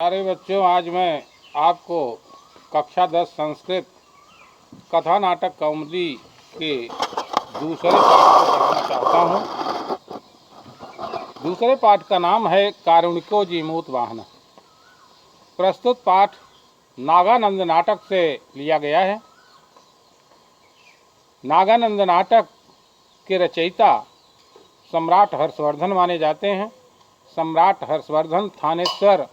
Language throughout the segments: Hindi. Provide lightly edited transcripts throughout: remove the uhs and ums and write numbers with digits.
प्यारे बच्चों, आज मैं आपको कक्षा 10 संस्कृत कथा नाटक कौमुदी के दूसरे पाठ को पढ़ाना चाहता हूँ। दूसरे पाठ का नाम है कारुणिको जीमूत वाहन। प्रस्तुत पाठ नागानंद नाटक से लिया गया है। नागानंद नाटक के रचयिता सम्राट हर्षवर्धन माने जाते हैं। सम्राट हर्षवर्धन थानेश्वर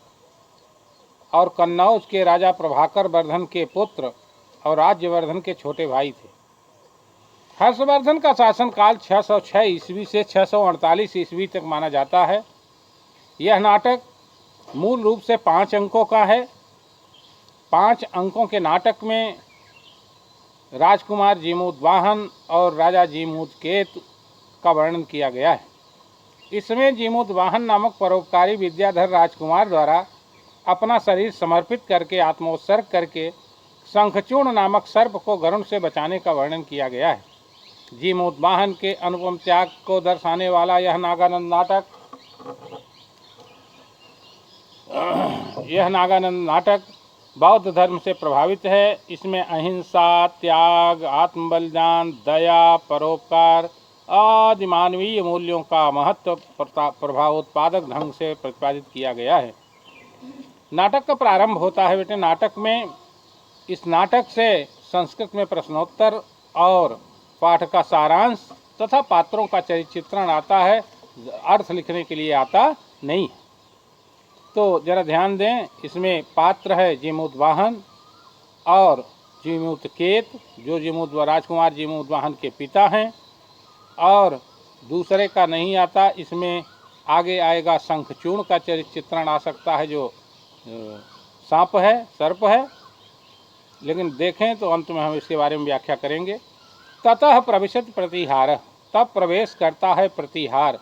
और कन्नौज के राजा प्रभाकर वर्धन के पुत्र और राज्यवर्धन के छोटे भाई थे। हर्षवर्धन का शासनकाल 606 ईस्वी से 648 ईस्वी तक माना जाता है। यह नाटक मूल रूप से 5 अंकों का है। 5 अंकों के नाटक में राजकुमार जीमूतवाहन और राजा जीमूतकेतु का वर्णन किया गया है। इसमें जीमूतवाहन नामक परोपकारी विद्याधर राजकुमार द्वारा अपना शरीर समर्पित करके आत्मोत्सर्ग करके शंखचूर्ण नामक सर्प को गरुण से बचाने का वर्णन किया गया है। जीमूतवाहन के अनुपम त्याग को दर्शाने वाला यह नागानंद नाटक बौद्ध धर्म से प्रभावित है। इसमें अहिंसा, त्याग, आत्मबलिदान, दया, परोपकार आदि मानवीय मूल्यों का महत्व प्रभावोत्पादक ढंग से प्रतिपादित किया गया है। नाटक का प्रारंभ होता है बेटे नाटक में। इस नाटक से संस्कृत में प्रश्नोत्तर और पाठ का सारांश तथा पात्रों का चित्रण आता है, अर्थ लिखने के लिए आता नहीं। तो जरा ध्यान दें, इसमें पात्र है जीमूतवाहन और जीमूतकेतु, जो राजकुमार जीमूतवाहन के पिता हैं, और दूसरे का नहीं आता। इसमें आगे आएगा शंखचूर्ण का चित्रण आ सकता है, जो सांप है, सर्प है, लेकिन देखें तो अंत में हम इसके बारे में व्याख्या करेंगे। ततः प्रविशत प्रतिहार, तब प्रवेश करता है प्रतिहार।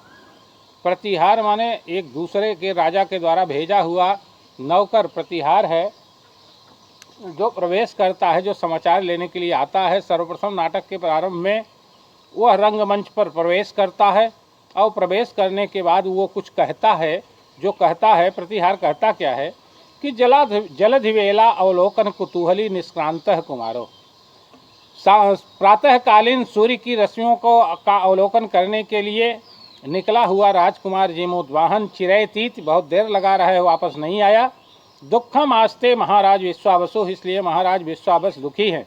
प्रतिहार माने एक दूसरे के राजा के द्वारा भेजा हुआ नौकर प्रतिहार है, जो प्रवेश करता है, जो समाचार लेने के लिए आता है। सर्वप्रथम नाटक के प्रारंभ में वह रंगमंच पर प्रवेश करता है और प्रवेश करने के बाद वो कुछ कहता है। जो कहता है, प्रतिहार कहता क्या है कि जलधिवेला अवलोकन कुतूहली निष्क्रांतः कुमारो। प्रातःकालीन सूर्य की रश्मियों का अवलोकन करने के लिए निकला हुआ राजकुमार जीमूतवाहन चिरैतीत बहुत देर लगा रहा है, वापस नहीं आया। दुखम आस्ते महाराज विश्वावसु, इसलिए महाराज विश्वावस दुखी हैं।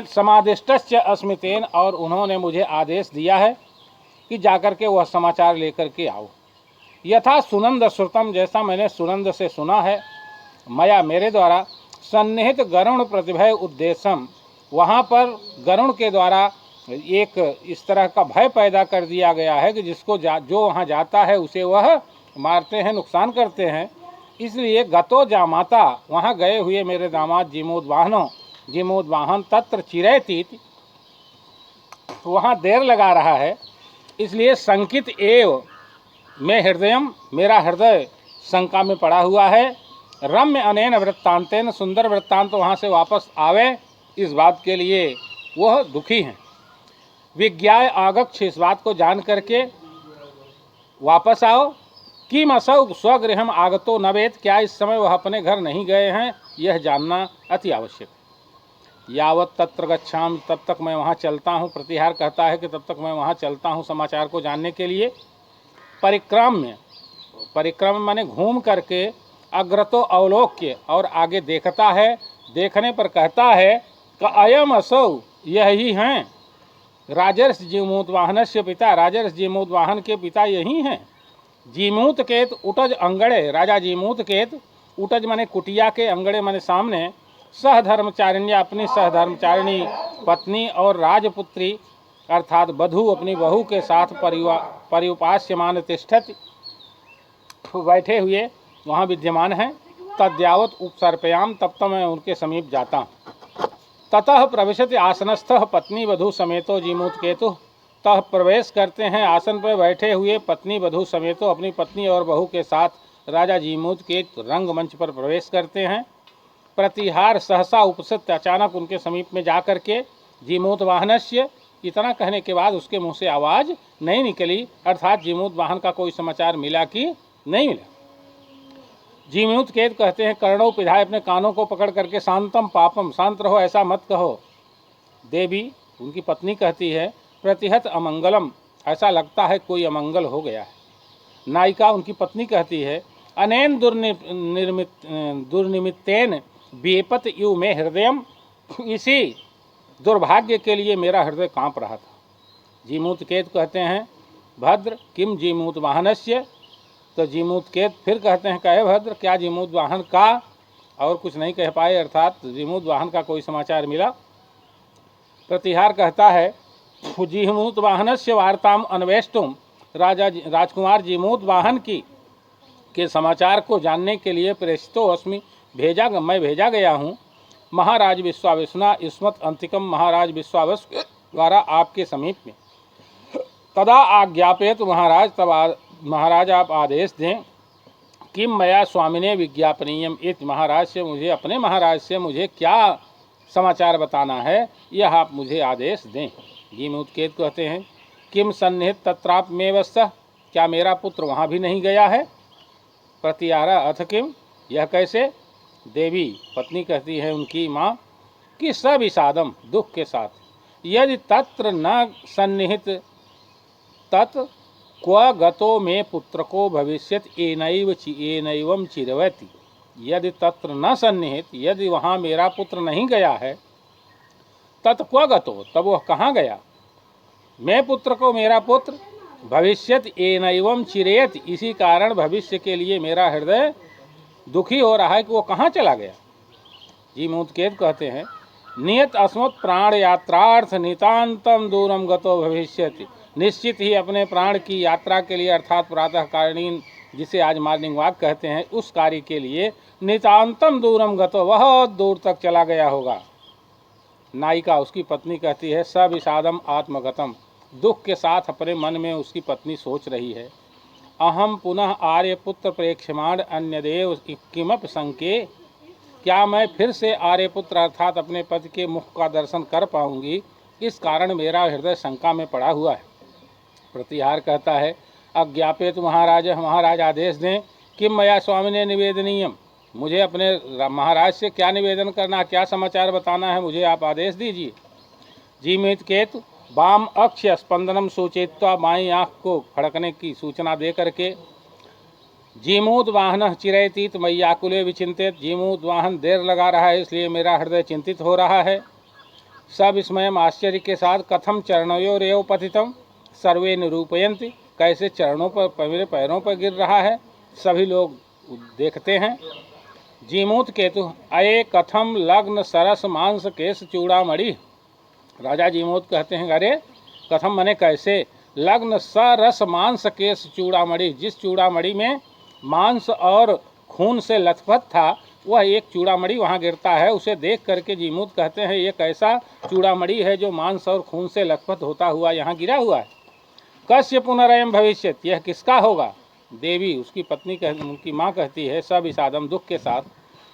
समादिष्टस्य अस्मितेन, और उन्होंने मुझे आदेश दिया है कि जाकर के वह समाचार लेकर के आओ। यथा सुनंद श्रुतम, जैसा मैंने सुनंद से सुना है, मया मेरे द्वारा सन्निहित गरुण प्रतिभय उद्देश्यम, वहाँ पर गरुण के द्वारा एक इस तरह का भय पैदा कर दिया गया है कि जिसको जो वहाँ जाता है उसे वह मारते हैं, नुकसान करते हैं। इसलिए गतो जामाता, वहाँ गए हुए मेरे दामाद जीमूतवाहन तत्र चिरैतीत, वहाँ देर लगा रहा है। इसलिए संकित एव मैं हृदयम, मेरा हृदय शंका में पड़ा हुआ है। रम्य अनेन वृत्तांतेन, सुंदर वृत्तांत वहाँ से वापस आवे, इस बात के लिए वह दुखी हैं। विज्ञाय आगक्ष, इस बात को जान करके वापस आओ। किम असौ स्वगृहम आगतो न वेद, क्या इस समय वह अपने घर नहीं गए हैं, यह जानना अति आवश्यक है। यावत तत्र गच्छामि, तब तक मैं वहाँ चलता हूँ। प्रतिहार कहता है कि तब तक मैं वहाँ चलता हूँ समाचार को जानने के लिए। परिक्रम माने घूम करके, अग्रतो अवलोक्य, और आगे देखता है। देखने पर कहता है कि अयम असौ, यही हैं राजर्षि जीमूतवाहनस्य पिता, राजर्षि जीमूतवाहन के पिता यही हैं। जीमूतकेतु उटज अंगड़े, राजा जीमूतकेतु, उटज माने कुटिया के, अंगड़े माने सामने, सहधर्मचारिण्या, अपनी सहधर्मचारिणी पत्नी और राजपुत्री अर्थात बधू, अपनी बहू के साथ परिउपास्यमान तिष्ठति, बैठे हुए वहाँ विद्यमान हैं। तद्यावत उपसर्पयाम, तब तक मैं उनके समीप जाता हूँ। ततः प्रविशति आसनस्थः पत्नी वधू समेतो जीमूतकेतु, तह प्रवेश करते हैं आसन पर बैठे हुए पत्नी वधू समेतो, अपनी पत्नी और बहू के साथ राजा जीमूतकेतु रंगमंच पर प्रवेश करते हैं। प्रतिहार सहसा उपस्थित, अचानक उनके समीप में जाकर के जीमूतवाहनस्य, इतना कहने के बाद उसके मुंह से आवाज़ नहीं निकली, अर्थात जीमूतवाहन का कोई समाचार मिला कि नहीं मिला। जीमूतकेत कहते हैं कर्णों पिधाए, अपने कानों को पकड़ करके शांतम पापम, शांत रहो ऐसा मत कहो। देवी उनकी पत्नी कहती है प्रतिहत अमंगलम, ऐसा लगता है कोई अमंगल हो गया है। नायिका उनकी पत्नी कहती है अनेन दुर्निमित्तेन बेपत यु में हृदयम, इसी दुर्भाग्य के लिए मेरा हृदय कांप रहा था। जीमूतकेत कहते हैं भद्र किम जीमूत वाहनस्य, तो जीमूतकेत फिर कहते हैं कहे भद्र क्या जीमूत वाहन का, और कुछ नहीं कह पाए, अर्थात जीमूत वाहन का कोई समाचार मिला। प्रतिहार कहता है जीमूत वाहनस्य वार्ताम अन्वेष्टुम, राजकुमार जीमूत वाहन की के समाचार को जानने के लिए प्रेषितो अस्मि, मैं भेजा गया हूँ महाराज विश्वावसुना इस्मत अंतिकम, महाराज विश्वावस द्वारा आपके समीप में। तदा आज्ञापित महाराज, तब महाराज आप आदेश दें। किम मया स्वामिने विज्ञापनीयम इति, महाराज से मुझे, अपने महाराज से मुझे क्या समाचार बताना है, यह आप मुझे आदेश दें। जीमूतकेत कहते हैं किम सन्निहित तत्राप में वस्तः, क्या मेरा पुत्र वहाँ भी नहीं गया है। प्रतियारा अथ किम, यह कैसे। देवी पत्नी कहती है उनकी माँ कि सविषादम, दुख के साथ, यदि तत्र न सन्निहित तत् क्व गतो में पुत्र को भविष्यत एनैवम चिरवती, यदि तत्र न सन्निहित, यदि वहाँ मेरा पुत्र नहीं गया है, तत् क्व गतो, तब वह कहाँ गया, मैं पुत्र को, मेरा पुत्र, भविष्यत एनैवम चिरेत, इसी कारण भविष्य के लिए मेरा हृदय दुखी हो रहा है कि वो कहाँ चला गया। जीमूतकेत कहते हैं नियत अस्मत् प्राण यात्रार्थ नितांतम दूरम गतो भविष्यति, निश्चित ही अपने प्राण की यात्रा के लिए, अर्थात प्रातः कालीन जिसे आज मॉर्निंग वॉक कहते हैं, उस कार्य के लिए नितांतम दूरम गतो, बहुत दूर तक चला गया होगा। नायिका उसकी पत्नी कहती है सविषादम आत्मगतम, दुख के साथ अपने मन में उसकी पत्नी सोच रही है अहम पुनः आर्यपुत्र प्रेक्षमाण अन्यदेव किमप संके, क्या मैं फिर से आर्यपुत्र अर्थात अपने पति के मुख का दर्शन कर पाऊंगी, इस कारण मेरा हृदय शंका में पड़ा हुआ है। प्रतिहार कहता है अज्ञापित महाराज, महाराज आदेश दें। किम मया स्वामी ने निवेदनीयम, मुझे अपने महाराज से क्या निवेदन करना, क्या समाचार बताना है, मुझे आप आदेश दीजिए। जीमूतकेत वाम अक्ष स्पंदनम सूचित्वा, बाईं आँख को फड़कने की सूचना दे करके जीमूत वाहन चिरैतीत मैयाकुले विचिंतित, जीमूत वाहन देर लगा रहा है इसलिए मेरा हृदय चिंतित हो रहा है। सब इसमय आश्चर्य के साथ कथम चरणयोरेव पतितम सर्वे निरूपयन्ति, कैसे चरणों पर, मेरे पैरों पर गिर रहा है, सभी लोग देखते हैं। जीमूतकेतु अये कथम लग्न सरस मांस केश चूड़ामणि, राजा जीमूत कहते हैं अरे कथम मने कैसे, लग्न सरस मांस केश चूड़ामणि, जिस चूड़ामणि में मांस और खून से लथपथ था वह एक चूड़ामणि वहाँ गिरता है। उसे देख करके जीमूत कहते हैं ये कैसा चूड़ामणि है जो मांस और खून से लथपथ होता हुआ यहाँ गिरा हुआ है। कस्य पुनरयम भविष्यत, यह किसका होगा। देवी उसकी पत्नी उनकी माँ कहती है सविषादम, दुख के साथ,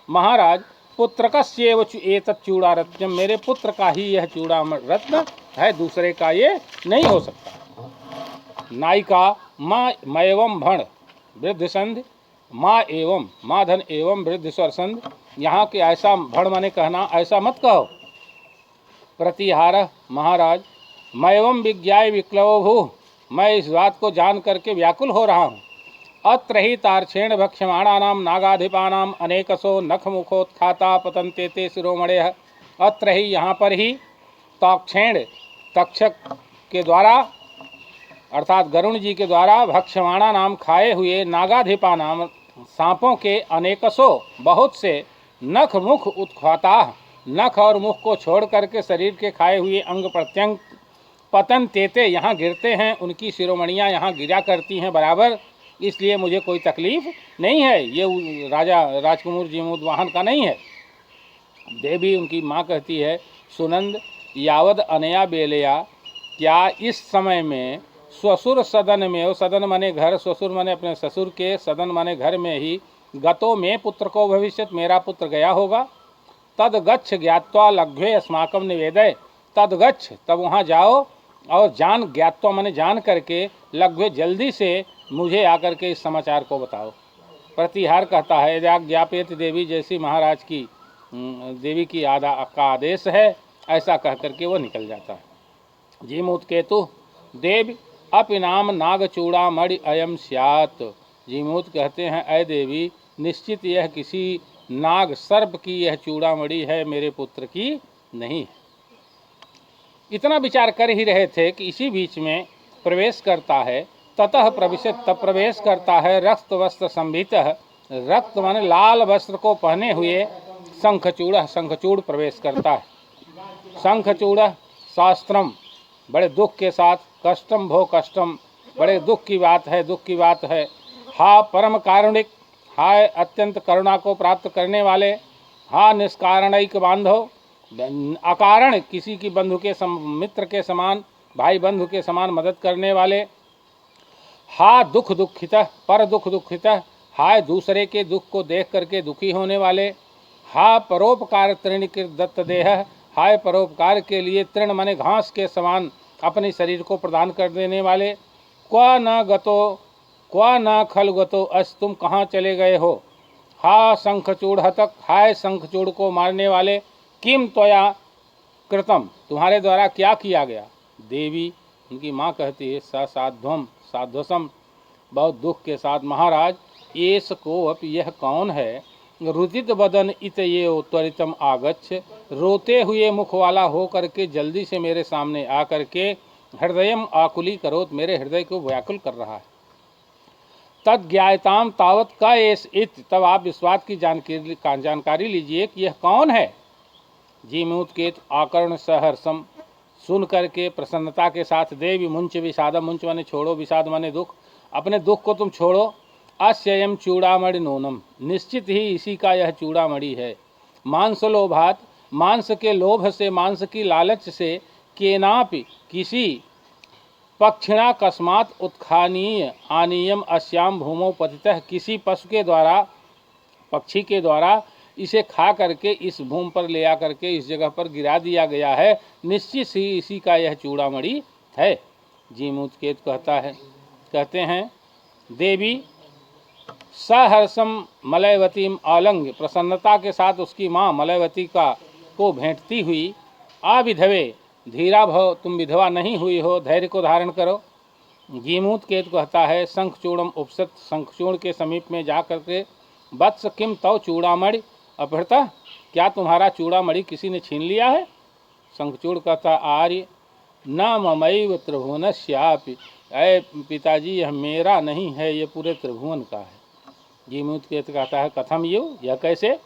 महाराज पुत्रकस्येव एतत् चूड़ारत्नम, मेरे पुत्र का ही यह चूड़ा रत्न है, दूसरे का ये नहीं हो सकता। नायिका माँ मयवम भण वृद्ध संध, माँ एवं, माँ धन एवं वृद्ध स्वर संध, यहाँ के ऐसा भण माने कहना, ऐसा मत कहो। प्रतिहार महाराज मयवम विज्ञाय विक्लवो भू, मैं इस बात को जान करके व्याकुल हो रहा हूँ। अत्र ही तार्क्षेण भक्ष्यमाणानाम नागाधिपानाम अनेकसो नखमुखोत्खाता पतन्ते ते शिरोमणयः, अत्र ही, यहाँ पर ही, ताक्षेण तक्षक के द्वारा अर्थात गरुण जी के द्वारा भक्ष्यमाणा नाम खाए हुए नागाधिपा नाम सांपों के अनेकसो बहुत से नख मुख उत्खाता, नख और मुख को छोड़ करके शरीर के खाए हुए अंग प्रत्यंग पतन तेते यहाँ गिरते हैं, उनकी शिरोमणियाँ यहाँ गिरा करती हैं बराबर, इसलिए मुझे कोई तकलीफ नहीं है। ये राजा राजकुमार जीमूत वाहन का नहीं है। देवी उनकी माँ कहती है सुनंद यावद अनया बेलया, क्या इस समय में ससुर सदन में, सदन माने घर, ससुर माने अपने ससुर के, सदन माने घर में ही, गतो में पुत्र को भविष्यत, मेरा पुत्र गया होगा। तद गच्छ ज्ञात्वा लघ्वे अस्माकम निवेदय, तद गच्छ, तब वहाँ जाओ और जान, ज्ञात्वा माने जान करके, लघ्वे जल्दी से मुझे आकर के इस समाचार को बताओ। प्रतिहार कहता है, यदा ज्ञापयति देवी, जैसी महाराज की देवी की का आदेश है, ऐसा कह करके वो निकल जाता है। जीमूत केतु देव अपिनाम नागचूड़ामणि अयम स्यात्। जीमूत कहते हैं, अय देवी, निश्चित यह किसी नाग सर्प की यह चूड़ामणि है, मेरे पुत्र की नहीं है। इतना विचार कर ही रहे थे कि इसी बीच में प्रवेश करता है, ततः प्रविशत, तब प्रवेश करता है रक्त वस्त्र संभितः, रक्त माने लाल वस्त्र को पहने हुए शंखचूड़, शंखचूड़ प्रवेश करता है। शंखचूड़ शास्त्रम, बड़े दुख के साथ, कष्टम भो कष्टम, बड़े दुख की बात है, दुख की बात है। हा परम कारुणिक, हाय अत्यंत करुणा को प्राप्त करने वाले। हा निष्कारणिक बांधव, अकारण किसी की बंधु के मित्र के समान, भाई बंधु के समान मदद करने वाले। हा दुख दुखित, पर दुख दुखित, हाय दूसरे के दुख को देख करके दुखी होने वाले। हा परोपकार तृणकृत दत्त देह, हाय परोपकार के लिए तृण माने घास के समान अपने शरीर को प्रदान कर देने वाले। क्व न गतो क्व न खल गतो अस, तुम कहाँ चले गए हो। हा शंखचूड़ हतक, हाय शंखचूड़ को मारने वाले। किम त्वया कृतम, तुम्हारे द्वारा क्या किया गया। देवी, उनकी माँ कहती है, स साध्वम साध्वसम, बहुत दुख के साथ, महाराज एस को अप, यह कौन है। रुदित बदन इत ये त्वरितम आगच्छ, रोते हुए मुख वाला हो करके जल्दी से मेरे सामने आ करके हृदयम आकुली करोत, मेरे हृदय को व्याकुल कर रहा है। तद ज्ञायताम तावत का एस इत, तब आप इस बात की जानकारी लीजिए कि यह कौन है। जीमूत केत आकर्ण सहर्षम, सुन करके प्रसन्नता के साथ, देवी मुंच विषादम, मुंच माने छोड़ो, विषाद माने दुख, अपने दुख को तुम छोड़ो। अस्ययम चूड़ामणि नूनम, निश्चित ही इसी का यह चूड़ामणि है। मांस लोभात, मांस के लोभ से, मांस की लालच से, केनापि किसी पक्षिणा कस्मात उत्खानीय आनीयम अस्याम भूमौ पतितः, किसी पशु के द्वारा, पक्षी के द्वारा इसे खा करके इस भूमि पर ले आ करके इस जगह पर गिरा दिया गया है, निश्चित ही इसी का यह चूड़ामणि है। जीमूतकेत कहते हैं, देवी सहर्षम मलयवती आलंग, प्रसन्नता के साथ उसकी माँ मलयवती को भेंटती हुई, आविधवे धीरा भव, तुम विधवा नहीं हुई हो, धैर्य को धारण करो। जीमूतकेत कहता है, शंखचूड़म उपसत, शंखचूड़ के समीप में जा करके, वत्स किम तव चूड़ामणि अपहृता, क्या तुम्हारा चूड़ामणि किसी ने छीन लिया है। शंखचूड़ कहता, आर्य न ममैव त्रिभुवनस्यापि, अय पिताजी यह मेरा नहीं है, ये पूरे त्रिभुवन का है। जीमूतकेत कहता है, कथम यह कैसे।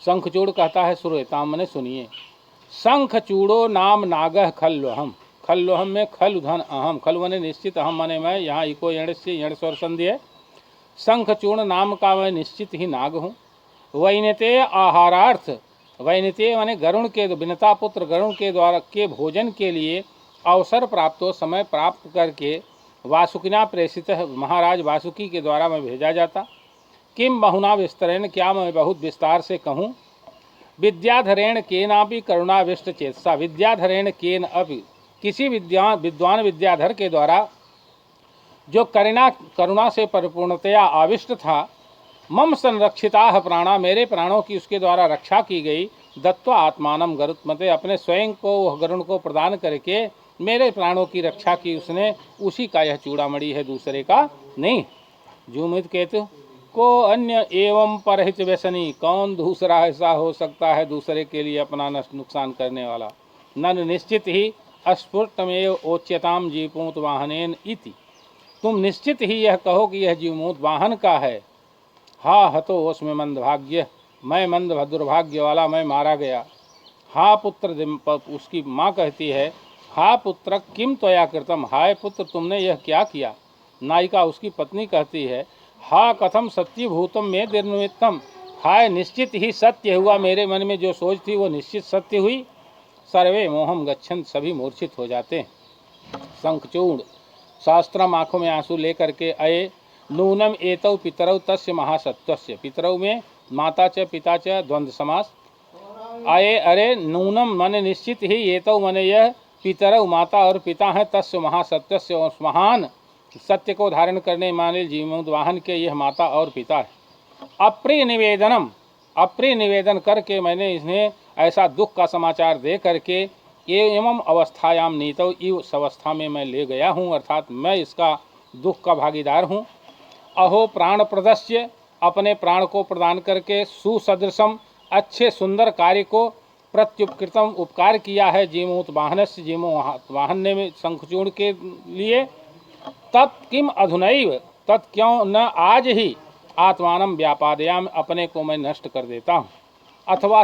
शंखचूड़ कहता है, श्रूयताम मने सुनिए। शंखचूड़ो नाम नागः खल्वहम, खल्वहम में खल धन अहम, खल मने निश्चित, अहम मने मैं, यहाँ इको यण से यण स्वर संधि है। शंखचूड़ नाम का मैं निश्चित ही नाग हूँ। वैनते आहारार्थ, वैनते माने गरुण के, विनता पुत्र गरुण के द्वारा के भोजन के लिए अवसर प्राप्त हो, समय प्राप्त करके वासुकिना प्रेषित, महाराज वासुकी के द्वारा मैं भेजा जाता। किम बहुना विस्तरेण, क्या मैं बहुत विस्तार से कहूँ। विद्याधरेण केनापि करुणाविष्ट चेतसा, विद्याधरेण केन अपि, किसी विद्वान विद्याधर के द्वारा जो करुणा से परिपूर्णतया आविष्ट था। मम संरक्षिता प्राणा, मेरे प्राणों की उसके द्वारा रक्षा की गई। दत्वा आत्मानम गरुत्मते, अपने स्वयं को वह गरुण को प्रदान करके मेरे प्राणों की रक्षा की उसने, उसी का यह चूड़ामणि है, दूसरे का नहीं। जीमूतकेतु को अन्य एवं परहित व्यसनी, कौन दूसरा ऐसा हो सकता है दूसरे के लिए अपना नुकसान करने वाला। नन निश्चित ही अस्फुटमेव ओच्यताम जीमूत वाहनेन इति, तुम निश्चित ही यह कहो कि यह जीमूत वाहन का है। हा हतो उसमें मंदभाग्य, मैं मंद दुर्भाग्य वाला, मैं मारा गया। हा पुत्र, उसकी माँ कहती है, हा पुत्र किम त्वया कृतम, हाय पुत्र तुमने यह क्या किया। नायिका उसकी पत्नी कहती है, हा कथम सत्यभूतम में निर्निमित्तम, हाय निश्चित ही सत्य हुआ, मेरे मन में जो सोच थी वो निश्चित सत्य हुई। सर्वे मोहम गच्छन्त, सभी मूर्छित हो जाते हैं। शंखचूड़ शास्त्रम, आँखों में आंसू लेकर के, अये नूनम एतौ पितरौ तस्य महासत्वस्य, पितरौ में माता च पिता च द्वंद्व समास। अये अरे नूनम माने निश्चित ही, एतौ माने यह, पितरौ माता और पिता हैं, तस्य महासत्वस्य उस महान सत्य को धारण करने वाले जीमूतवाहन के यह माता और पिता है। अप्रिय निवेदन करके मैंने इन्हें ऐसा दुख का समाचार दे करके एवं अवस्थायाम नीतौ, इस अवस्था में मैं ले गया हूँ, अर्थात मैं इसका दुख का भागीदार हूँ। अहो प्राण प्रदस्य, अपने प्राण को प्रदान करके सुसदृशम, अच्छे सुंदर कार्य को प्रत्युपकृतम, उपकार किया है जीमूतवाहनस्य, जीमूतवाहन ने शंखचूड़ के लिए। तत् किम अधुनैव, तत् क्यों न आज ही आत्मानं व्यापादयाम, अपने को मैं नष्ट कर देता हूँ। अथवा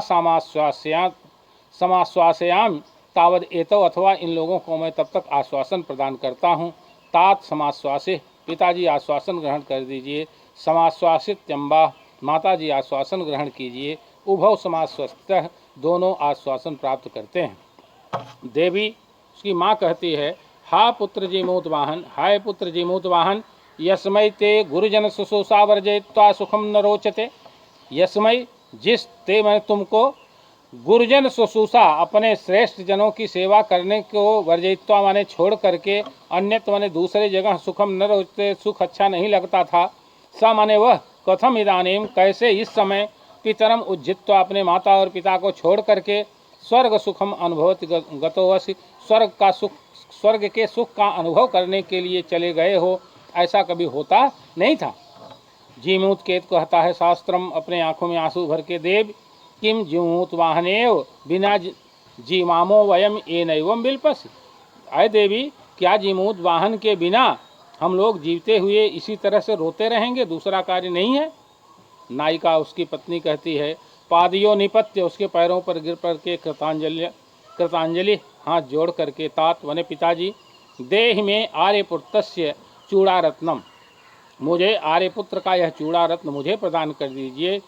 समाश्वासयाम तावद एतौ, अथवा इन लोगों को मैं तब तक आश्वासन प्रदान करता हूँ। तात समाश्वासे, पिताजी आश्वासन ग्रहण कर दीजिए। समाश्वासित अम्बा, माताजी आश्वासन ग्रहण कीजिए। उभौ समाश्वस्तः, दोनों आश्वासन प्राप्त करते हैं। देवी, उसकी माँ कहती है, हा पुत्र जीमूतवाहन, हाय पुत्र जीमूतवाहन, यस्मै ते गुरुजन शुश्रूषा वर्जयित्वा सुखम न रोचते। यस्मै, जिस ते मैं तुमको गुरुजन शुश्रूषा, अपने श्रेष्ठ जनों की सेवा करने को वर्जयित्वा माने छोड़ करके, अन्यत्र माने दूसरे जगह सुखम न रोचते, सुख अच्छा नहीं लगता था। स माने वह, कथम इदानीम, कैसे इस समय, पितरम उज्जित्वा, अपने माता और पिता को छोड़ करके, स्वर्ग सुखम अनुभवति गतोवसि, स्वर्ग का सुख, स्वर्ग के सुख का अनुभव करने के लिए चले गए हो, ऐसा कभी होता नहीं था। जीमूतकेत कहता है शास्त्रम, अपने आंखों में आंसू भर के, देव किम जीमूतवाहनेव बिना जीवामो वयम एनैवम बिल्पसि। आय देवी, क्या जीमूतवाहन के बिना हम लोग जीवते हुए इसी तरह से रोते रहेंगे, दूसरा कार्य नहीं है। नायिका, उसकी पत्नी कहती है, पादियो निपत्य, उसके पैरों पर गिर पड़ के कृतांजलि हाथ जोड़ करके, तात वने पिताजी, देह में आर्यपुत्रस्य चूड़ारत्नम, मुझे आर्यपुत्र का यह चूड़ा रत्न मुझे प्रदान कर दीजिए।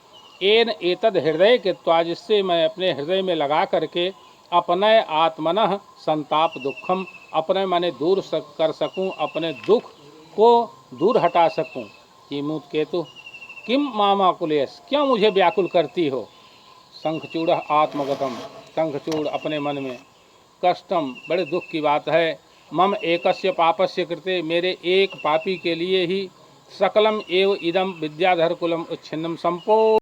एन एतद हृदय के त्वा, जिससे मैं अपने हृदय में लगा करके अपने आत्मनः संताप दुखम, अपने माने दूर कर सकूं, अपने दुख को दूर हटा सकूं। जीमूतकेतु, किम मामाकुलेश, क्यों मुझे व्याकुल करती हो। शंखचूड़ आत्मगतम, शंखचूड़ अपने मन में, कष्टम, बड़े दुख की बात है। मम एकस्य पापस्य कृते, मेरे एक पापी के लिए ही, सकलम एव इदम विद्याधर कुलम उच्छिन्नम संपो